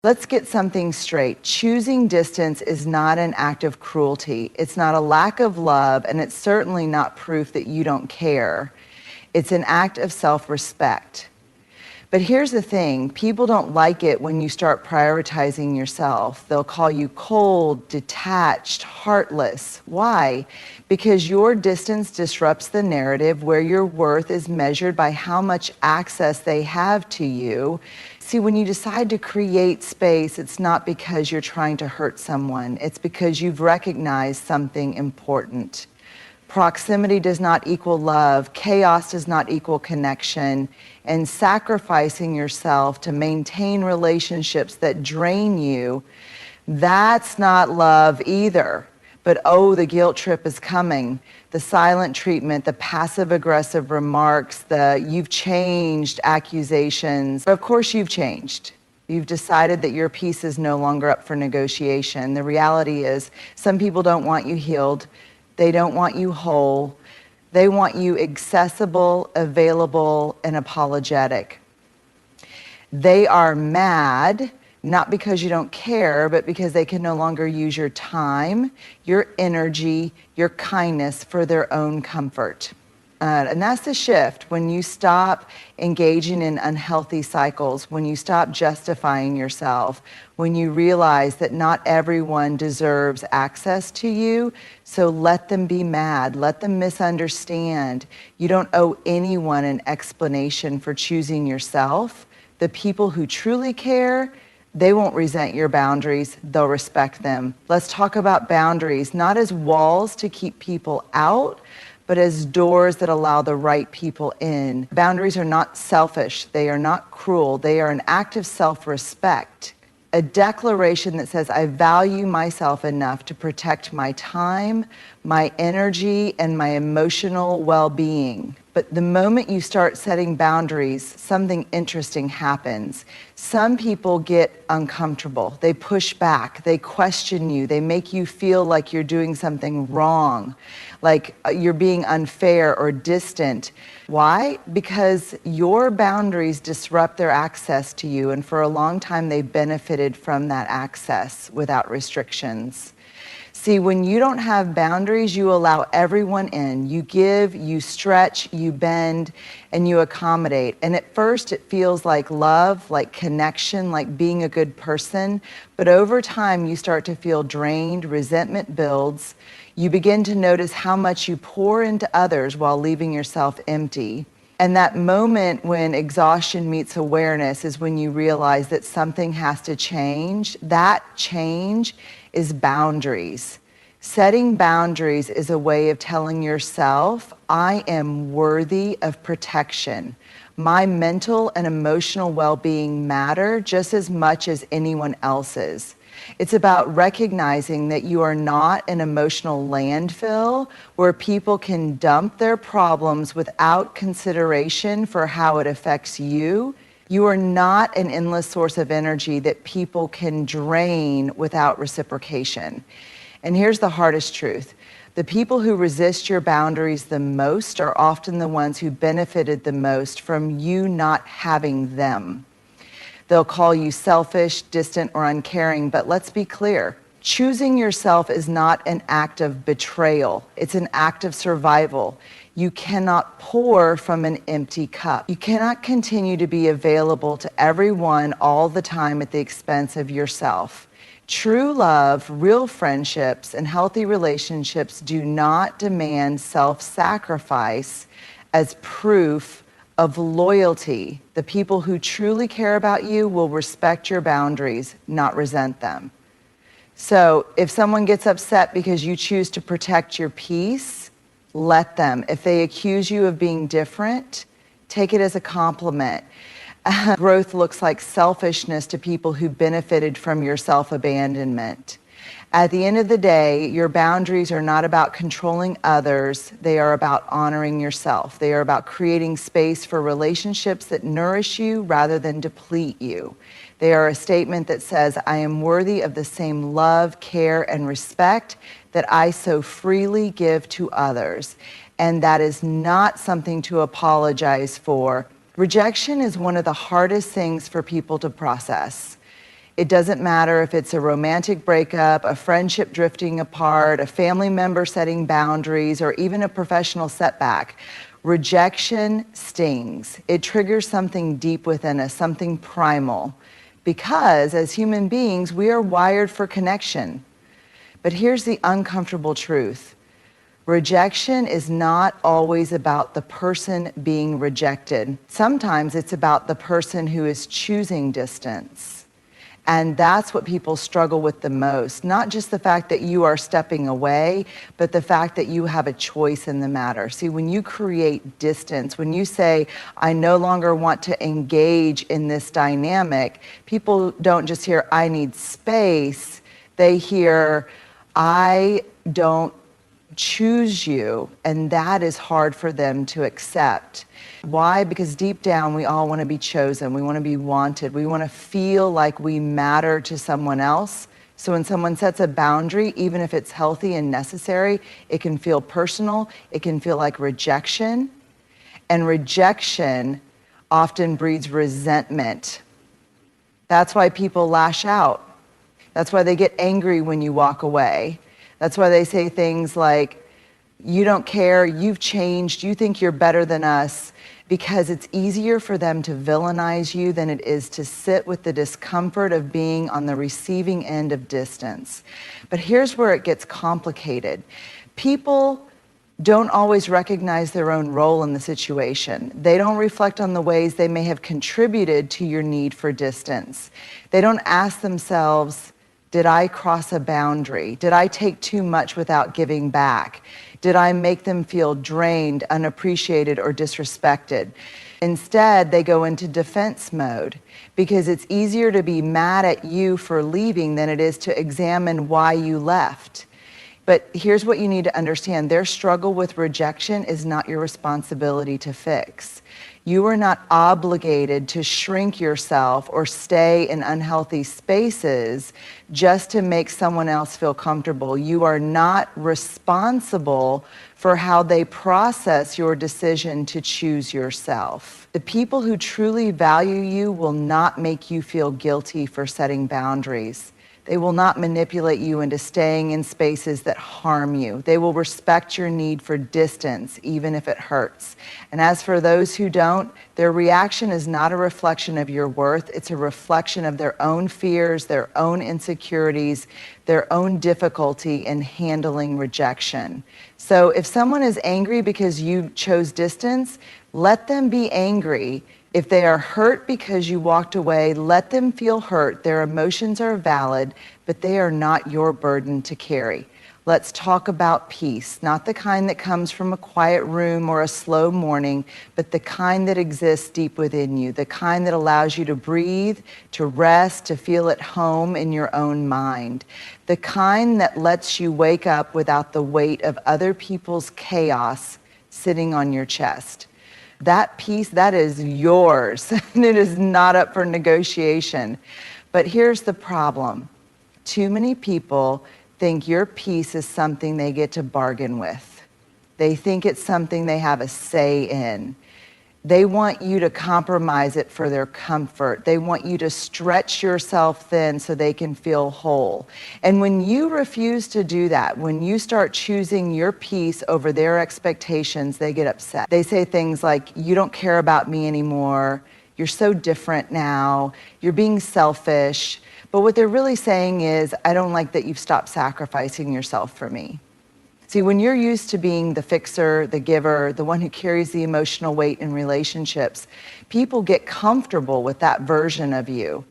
Let's get something straight. Choosing distance is not an act of cruelty. It's not a lack of love, and it's certainly not proof that you don't care. It's an act of self-respect. But here's the thing, people don't like it when you start prioritizing yourself. They'll call you cold, detached, heartless. Why? Because your distance disrupts the narrative where your worth is measured by how much access they have to you. See, when you decide to create space, it's not because you're trying to hurt someone. It's because you've recognized something important. Proximity does not equal love, chaos does not equal connection, and sacrificing yourself to maintain relationships that drain you, that's not love either. But oh, the guilt trip is coming. The silent treatment, the passive-aggressive remarks, the you've changed accusations. Of course you've changed. You've decided that your peace is no longer up for negotiation. The reality is some people don't want you healed. They don't want you whole. They want you accessible, available, and apologetic. They are mad, not because you don't care, but because they can no longer use your time, your energy, your kindness for their own comfort. And that's the shift when you stop engaging in unhealthy cycles, when you stop justifying yourself, when you realize that not everyone deserves access to you, so let them be mad, let them misunderstand. You don't owe anyone an explanation for choosing yourself. The people who truly care, they won't resent your boundaries, they'll respect them. Let's talk about boundaries, not as walls to keep people out, but as doors that allow the right people in. Boundaries are not selfish, they are not cruel, they are an act of self-respect. A declaration that says, I value myself enough to protect my time, my energy, and my emotional well-being. But the moment you start setting boundaries, something interesting happens. Some people get uncomfortable. They push back. They question you. They make you feel like you're doing something wrong, like you're being unfair or distant. Why? Because your boundaries disrupt their access to you, and for a long time they benefited from that access without restrictions. See, when you don't have boundaries, you allow everyone in. You give, you stretch, you bend, and you accommodate. And at first it feels like love, like connection, like being a good person. But over time you start to feel drained, resentment builds. You begin to notice how much you pour into others while leaving yourself empty. And that moment when exhaustion meets awareness is when you realize that something has to change. That change is boundaries. Setting boundaries is a way of telling yourself, I am worthy of protection. My mental and emotional well-being matter just as much as anyone else's. It's about recognizing that you are not an emotional landfill where people can dump their problems without consideration for how it affects you. You are not an endless source of energy that people can drain without reciprocation. And here's the hardest truth. The people who resist your boundaries the most are often the ones who benefited the most from you not having them. They'll call you selfish, distant, or uncaring, but let's be clear. Choosing yourself is not an act of betrayal. It's an act of survival. You cannot pour from an empty cup. You cannot continue to be available to everyone all the time at the expense of yourself. True love, real friendships, and healthy relationships do not demand self-sacrifice as proof of loyalty. The people who truly care about you will respect your boundaries, not resent them. So if someone gets upset because you choose to protect your peace, let them. If they accuse you of being different, take it as a compliment. Growth looks like selfishness to people who benefited from your self-abandonment. At the end of the day, your boundaries are not about controlling others. They are about honoring yourself. They are about creating space for relationships that nourish you rather than deplete you. They are a statement that says, I am worthy of the same love, care, and respect that I so freely give to others. And that is not something to apologize for. Rejection is one of the hardest things for people to process. It doesn't matter if it's a romantic breakup, a friendship drifting apart, a family member setting boundaries, or even a professional setback. Rejection stings. It triggers something deep within us, something primal. Because as human beings, we are wired for connection. But here's the uncomfortable truth. Rejection is not always about the person being rejected. Sometimes it's about the person who is choosing distance. And that's what people struggle with the most. Not just the fact that you are stepping away, but the fact that you have a choice in the matter. See, when you create distance, when you say, I no longer want to engage in this dynamic, people don't just hear, I need space. They hear, I don't choose you, and that is hard for them to accept. Why? Because deep down we all want to be chosen, we want to be wanted, we want to feel like we matter to someone else. So when someone sets a boundary, even if it's healthy and necessary, it can feel personal, it can feel like rejection, and rejection often breeds resentment. That's why people lash out. That's why they get angry when you walk away. That's why they say things like, you don't care, you've changed, you think you're better than us, because it's easier for them to villainize you than it is to sit with the discomfort of being on the receiving end of distance. But here's where it gets complicated. People don't always recognize their own role in the situation. They don't reflect on the ways they may have contributed to your need for distance. They don't ask themselves, did I cross a boundary? Did I take too much without giving back? Did I make them feel drained, unappreciated, or disrespected? Instead, they go into defense mode because it's easier to be mad at you for leaving than it is to examine why you left. But here's what you need to understand. Their struggle with rejection is not your responsibility to fix. You are not obligated to shrink yourself or stay in unhealthy spaces just to make someone else feel comfortable. You are not responsible for how they process your decision to choose yourself. The people who truly value you will not make you feel guilty for setting boundaries. They will not manipulate you into staying in spaces that harm you. They will respect your need for distance, even if it hurts. And as for those who don't, their reaction is not a reflection of your worth. It's a reflection of their own fears, their own insecurities, their own difficulty in handling rejection. So if someone is angry because you chose distance, let them be angry. If they are hurt because you walked away, let them feel hurt. Their emotions are valid, but they are not your burden to carry. Let's talk about peace, not the kind that comes from a quiet room or a slow morning, but the kind that exists deep within you, the kind that allows you to breathe, to rest, to feel at home in your own mind, the kind that lets you wake up without the weight of other people's chaos sitting on your chest. That peace, that is yours, and it is not up for negotiation. But here's the problem. Too many people think your peace is something they get to bargain with. They think it's something they have a say in. They want you to compromise it for their comfort. They want you to stretch yourself thin so they can feel whole. And when you refuse to do that, when you start choosing your peace over their expectations, they get upset. They say things like, you don't care about me anymore. You're so different now. You're being selfish. But what they're really saying is, I don't like that you've stopped sacrificing yourself for me. See, when you're used to being the fixer, the giver, the one who carries the emotional weight in relationships, people get comfortable with that version of you.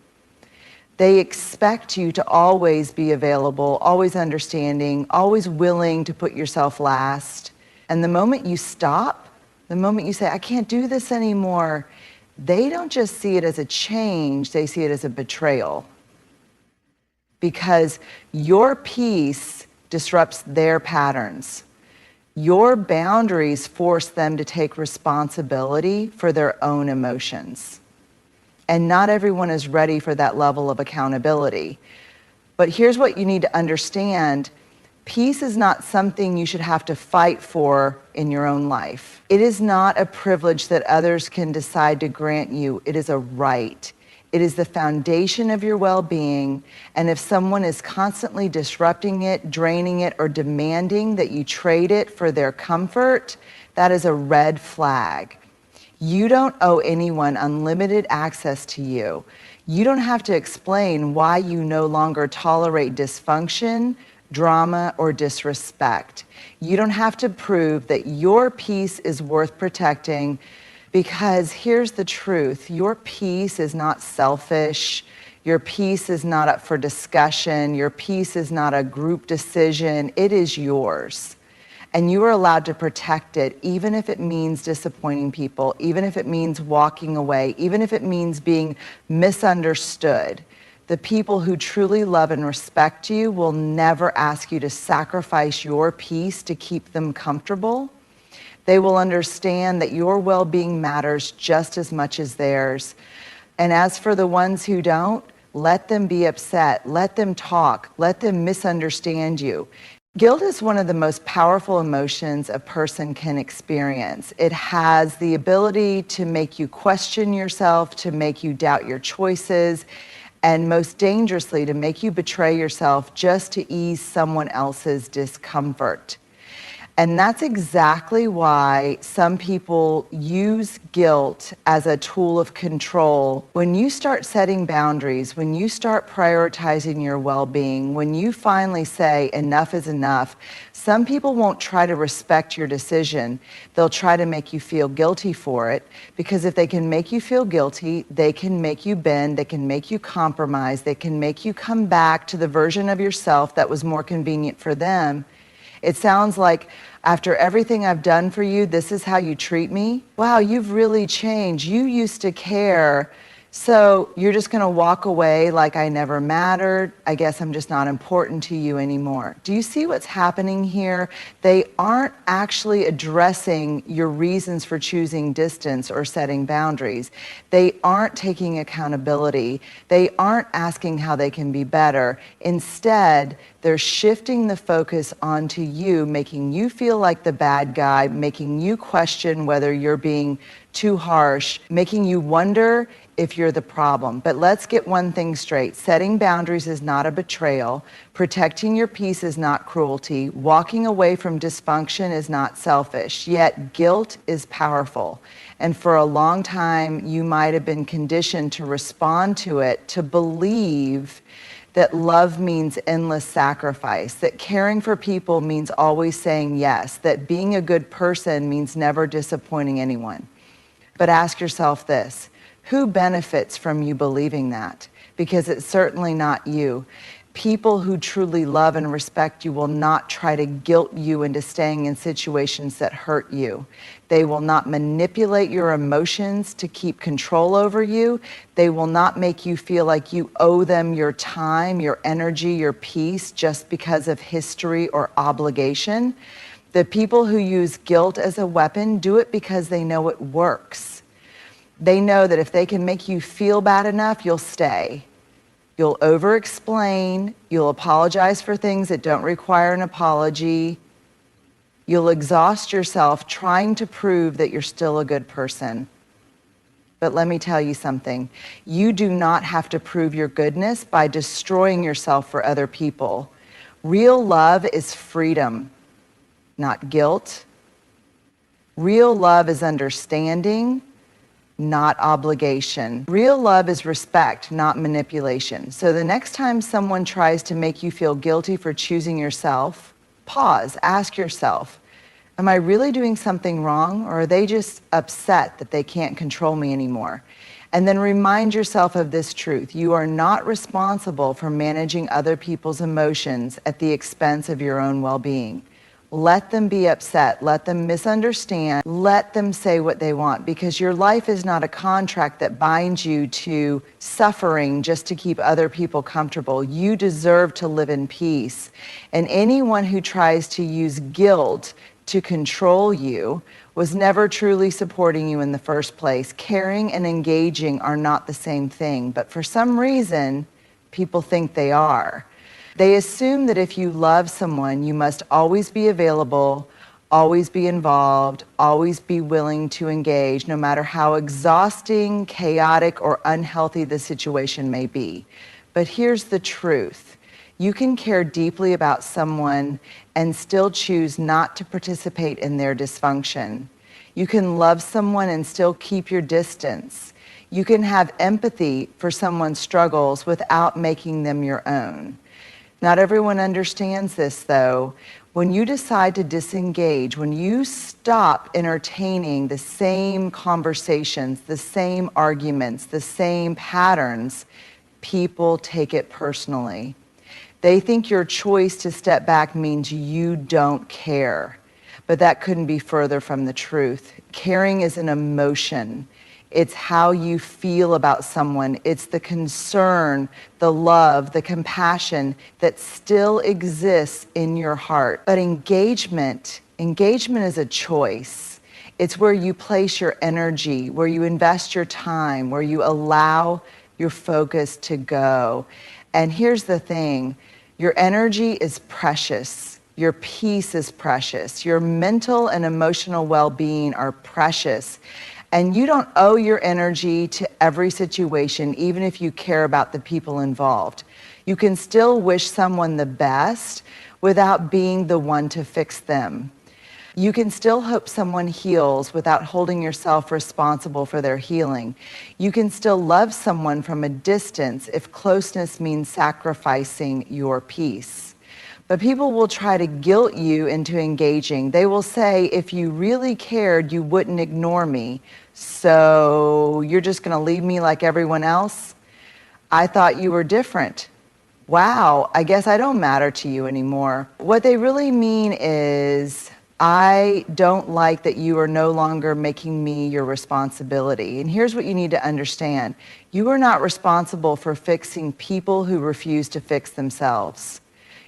They expect you to always be available, always understanding, always willing to put yourself last. And the moment you stop, the moment you say, I can't do this anymore, they don't just see it as a change, they see it as a betrayal. Because your peace disrupts their patterns. Your boundaries force them to take responsibility for their own emotions. And not everyone is ready for that level of accountability. But here's what you need to understand. Peace is not something you should have to fight for in your own life. It is not a privilege that others can decide to grant you. It is a right. It is the foundation of your well-being, and if someone is constantly disrupting it, draining it, or demanding that you trade it for their comfort, that is a red flag. You don't owe anyone unlimited access to you. You don't have to explain why you no longer tolerate dysfunction, drama, or disrespect. You don't have to prove that your peace is worth protecting, because here's the truth. Your peace is not selfish. Your peace is not up for discussion. Your peace is not a group decision. It is yours. And you are allowed to protect it, even if it means disappointing people, even if it means walking away, even if it means being misunderstood. The people who truly love and respect you will never ask you to sacrifice your peace to keep them comfortable. They will understand that your well-being matters just as much as theirs. And as for the ones who don't, let them be upset, let them talk, let them misunderstand you. Guilt is one of the most powerful emotions a person can experience. It has the ability to make you question yourself, to make you doubt your choices, and most dangerously, to make you betray yourself just to ease someone else's discomfort. And that's exactly why some people use guilt as a tool of control. When you start setting boundaries, when you start prioritizing your well-being, when you finally say enough is enough, some people won't try to respect your decision. They'll try to make you feel guilty for it, because if they can make you feel guilty, they can make you bend, they can make you compromise, they can make you come back to the version of yourself that was more convenient for them. It sounds like, after everything I've done for you, this is how you treat me? Wow, you've really changed. You used to care. So you're just going to walk away like I never mattered. I guess I'm just not important to you anymore. Do you see what's happening here? They aren't actually addressing your reasons for choosing distance or setting boundaries. They aren't taking accountability. They aren't asking how they can be better. Instead, they're shifting the focus onto you, making you feel like the bad guy, making you question whether you're being too harsh, making you wonder if you're the problem. But let's get one thing straight. Setting boundaries is not a betrayal. Protecting your peace is not cruelty. Walking away from dysfunction is not selfish. Yet guilt is powerful. And for a long time, you might have been conditioned to respond to it, to believe that love means endless sacrifice, that caring for people means always saying yes, that being a good person means never disappointing anyone. But ask yourself this: who benefits from you believing that? Because it's certainly not you. People who truly love and respect you will not try to guilt you into staying in situations that hurt you. They will not manipulate your emotions to keep control over you. They will not make you feel like you owe them your time, your energy, your peace just because of history or obligation. The people who use guilt as a weapon do it because they know it works. They know that if they can make you feel bad enough, you'll stay. You'll over-explain. You'll apologize for things that don't require an apology. You'll exhaust yourself trying to prove that you're still a good person. But let me tell you something. You do not have to prove your goodness by destroying yourself for other people. Real love is freedom, not guilt. Real love is understanding, not obligation. Real love is respect, not manipulation. So the next time someone tries to make you feel guilty for choosing yourself, pause, ask yourself, am I really doing something wrong, or are they just upset that they can't control me anymore? And then remind yourself of this truth: you are not responsible for managing other people's emotions at the expense of your own well-being. Let them be upset, let them misunderstand, let them say what they want, because your life is not a contract that binds you to suffering just to keep other people comfortable. You deserve to live in peace. And anyone who tries to use guilt to control you was never truly supporting you in the first place. Caring and engaging are not the same thing, but for some reason, people think they are. They assume that if you love someone, you must always be available, always be involved, always be willing to engage, no matter how exhausting, chaotic, or unhealthy the situation may be. But here's the truth. You can care deeply about someone and still choose not to participate in their dysfunction. You can love someone and still keep your distance. You can have empathy for someone's struggles without making them your own. Not everyone understands this, though. When you decide to disengage, when you stop entertaining the same conversations, the same arguments, the same patterns, people take it personally. They think your choice to step back means you don't care. But that couldn't be further from the truth. Caring is an emotion. It's how you feel about someone. It's the concern, the love, the compassion that still exists in your heart. But engagement is a choice. It's where you place your energy, where you invest your time, where you allow your focus to go. And here's the thing, your energy is precious. Your peace is precious. Your mental and emotional well-being are precious. And you don't owe your energy to every situation, even if you care about the people involved. You can still wish someone the best without being the one to fix them. You can still hope someone heals without holding yourself responsible for their healing. You can still love someone from a distance if closeness means sacrificing your peace. But people will try to guilt you into engaging. They will say, if you really cared, you wouldn't ignore me. So you're just going to leave me like everyone else? I thought you were different. Wow, I guess I don't matter to you anymore. What they really mean is, I don't like that you are no longer making me your responsibility. And here's what you need to understand. You are not responsible for fixing people who refuse to fix themselves.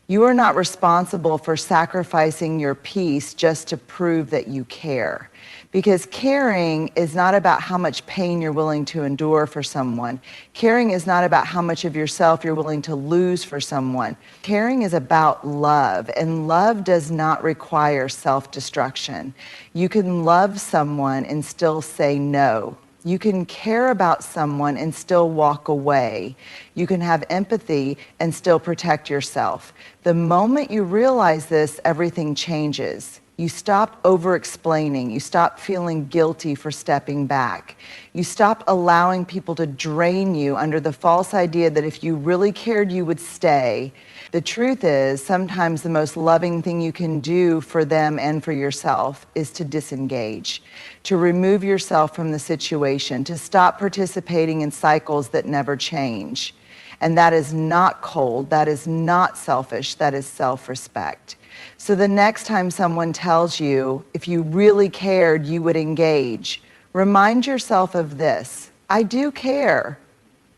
You are not responsible for sacrificing your peace just to prove that you care. Because caring is not about how much pain you're willing to endure for someone. Caring is not about how much of yourself you're willing to lose for someone. Caring is about love, and love does not require self-destruction. You can love someone and still say no. You can care about someone and still walk away. You can have empathy and still protect yourself. The moment you realize this, everything changes. You stop over-explaining. You stop feeling guilty for stepping back. You stop allowing people to drain you under the false idea that if you really cared, you would stay. The truth is, sometimes the most loving thing you can do for them and for yourself is to disengage, to remove yourself from the situation, to stop participating in cycles that never change. And that is not cold, that is not selfish, that is self-respect. So the next time someone tells you, if you really cared, you would engage, remind yourself of this: I do care.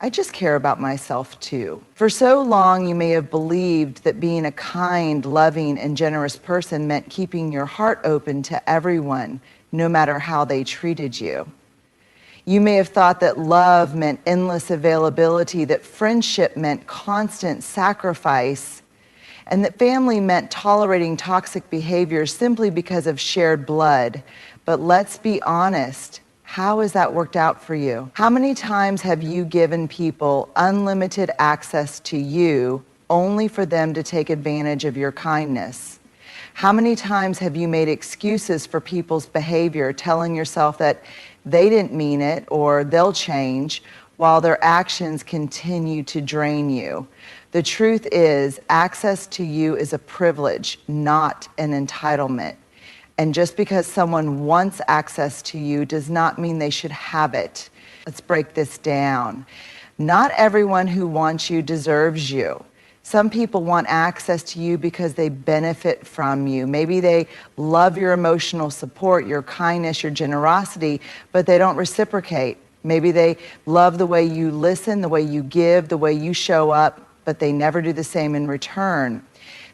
I just care about myself too. For so long, you may have believed that being a kind, loving, and generous person meant keeping your heart open to everyone, no matter how they treated you. You may have thought that love meant endless availability, that friendship meant constant sacrifice, and that family meant tolerating toxic behavior simply because of shared blood. But let's be honest. How has that worked out for you? How many times have you given people unlimited access to you only for them to take advantage of your kindness? How many times have you made excuses for people's behavior, telling yourself that they didn't mean it or they'll change, while their actions continue to drain you? The truth is, access to you is a privilege, not an entitlement. And just because someone wants access to you does not mean they should have it. Let's break this down. Not everyone who wants you deserves you. Some people want access to you because they benefit from you. Maybe they love your emotional support, your kindness, your generosity, but they don't reciprocate. Maybe they love the way you listen, the way you give, the way you show up, but they never do the same in return.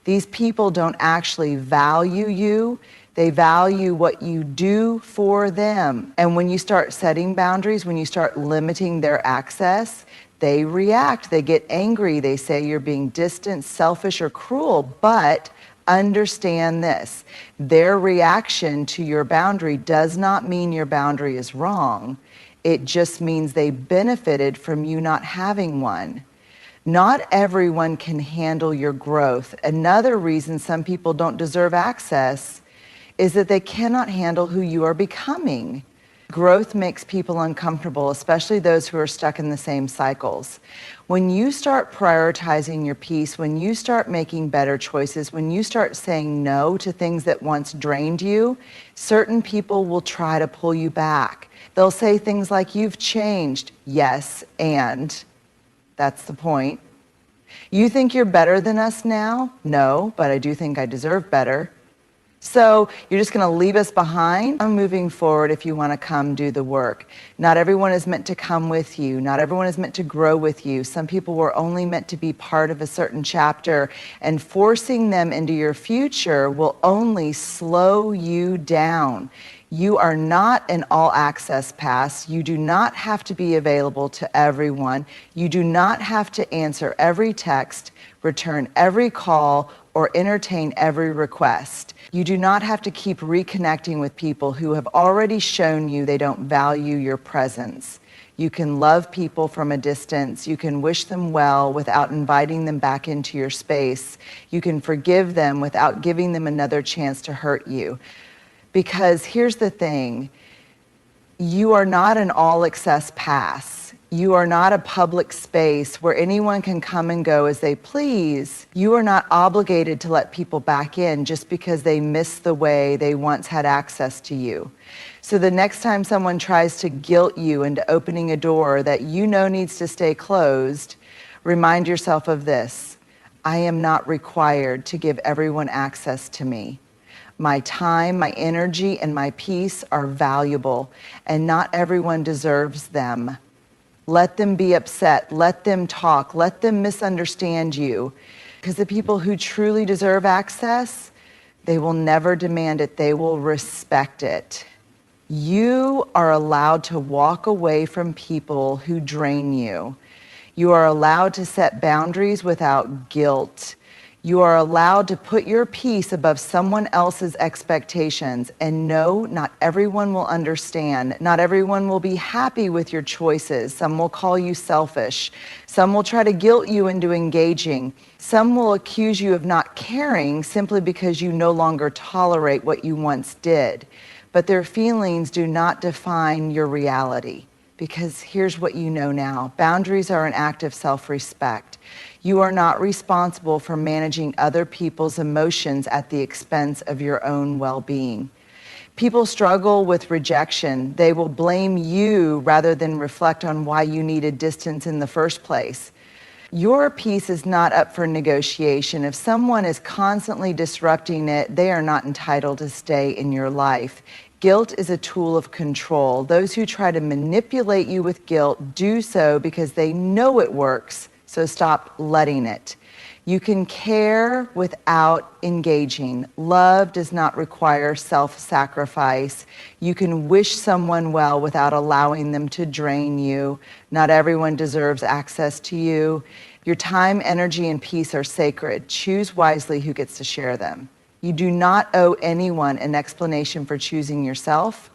These people don't actually value you. They value what you do for them. And when you start setting boundaries, when you start limiting their access, they react, they get angry, they say you're being distant, selfish, or cruel. But Understand this. Their reaction to your boundary does not mean your boundary is wrong. It just means they benefited from you not having one. Not everyone can handle your growth. Another reason some people don't deserve access is that they cannot handle who you are becoming. Growth makes people uncomfortable, especially those who are stuck in the same cycles. When you start prioritizing your peace, when you start making better choices, when you start saying no to things that once drained you, certain people will try to pull you back. They'll say things like, "You've changed." Yes, and that's the point. "You think you're better than us now?" No, but I do think I deserve better. So you're just going to leave us behind? I'm moving forward if you want to come do the work. Not everyone is meant to come with you. Not everyone is meant to grow with you. Some people were only meant to be part of a certain chapter, and forcing them into your future will only slow you down. You are not an all-access pass. You do not have to be available to everyone. You do not have to answer every text, return every call, or entertain every request. You do not have to keep reconnecting with people who have already shown you they don't value your presence. You can love people from a distance. You can wish them well without inviting them back into your space. You can forgive them without giving them another chance to hurt you. Because here's the thing, you are not an all-access pass. You are not a public space where anyone can come and go as they please. You are not obligated to let people back in just because they miss the way they once had access to you. So the next time someone tries to guilt you into opening a door that you know needs to stay closed, remind yourself of this: I am not required to give everyone access to me. My time, my energy, and my peace are valuable, and not everyone deserves them. Let them be upset, let them talk, let them misunderstand you. Because the people who truly deserve access, they will never demand it, they will respect it. You are allowed to walk away from people who drain you. You are allowed to set boundaries without guilt. You are allowed to put your peace above someone else's expectations. And no, not everyone will understand. Not everyone will be happy with your choices. Some will call you selfish. Some will try to guilt you into engaging. Some will accuse you of not caring simply because you no longer tolerate what you once did. But their feelings do not define your reality. Because here's what you know now. Boundaries are an act of self-respect. You are not responsible for managing other people's emotions at the expense of your own well-being. People struggle with rejection. They will blame you rather than reflect on why you needed distance in the first place. Your peace is not up for negotiation. If someone is constantly disrupting it, they are not entitled to stay in your life. Guilt is a tool of control. Those who try to manipulate you with guilt do so because they know it works, so stop letting it. You can care without engaging. Love does not require self-sacrifice. You can wish someone well without allowing them to drain you. Not everyone deserves access to you. Your time, energy, and peace are sacred. Choose wisely who gets to share them. You do not owe anyone an explanation for choosing yourself.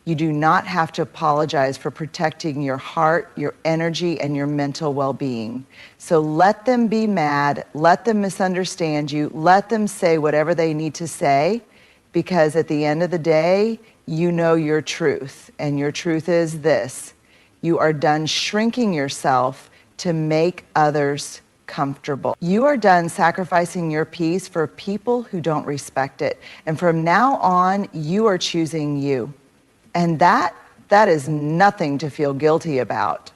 You do not have to apologize for protecting your heart, your energy, and your mental well-being. So let them be mad, let them misunderstand you, let them say whatever they need to say, because at the end of the day, you know your truth, and your truth is this: you are done shrinking yourself to make others comfortable. You are done sacrificing your peace for people who don't respect it. And from now on, you are choosing you. And that is nothing to feel guilty about.